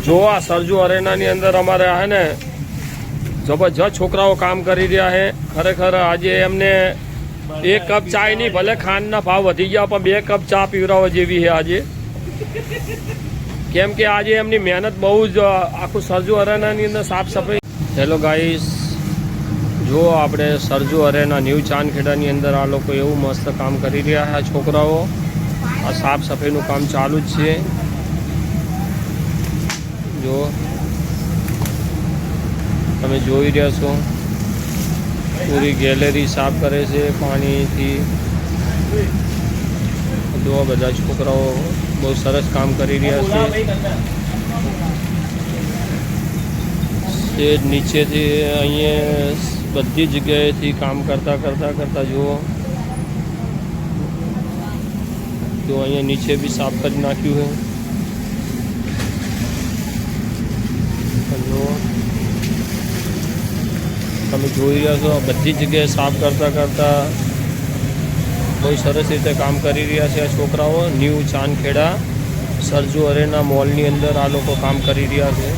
જો આ સરજુ અરેનાની અંદર અમારે હે ને જબરજસ્ત છોકરાઓ કામ કરી રહ્યા છે. ખરેખર આજે એમને 1 કપ ચાય નહીં, ભલે ખાંડના ભાવ વધી ગયા પણ 2 કપ ચા પીવડાવવા જેવી છે આજે. કેમ કે આજે એમની મહેનત બહુ જ આખું સરજુ અરેનાની અંદર સાફ સફાઈ. હેલો ગાઈસ, જો આપણે સરજુ અરેના ન્યૂ ચાંદખેડાની અંદર આ લોકો એવું મસ્ત કામ કરી રહ્યા છે. છોકરાઓ આ સાફ સફાઈનું કામ ચાલુ જ છે. જો તમે જોઈ રહ્યા છો, પૂરી ગેલેરી સાફ કરે છે પાણીથી. જો બધા છોકરાઓ બહુ સરસ કામ કરી રહ્યા છે. સ્ટેજ નીચેથી અહીંયા બધી જગ્યાએથી કામ કરતા જુઓ. જો અહીંયા નીચે બી સાફ કરી નાખ્યું છે. જો તમે જોઈ રહ્યા છો, બધી જગ્યાએ સાફ કરતા બહુ સરસ રીતે કામ કરી રહ્યા છે આ છોકરાઓ. ન્યૂ ચાંદખેડા સરજુ અરેના મોલની અંદર આ લોકો કામ કરી રહ્યા છે.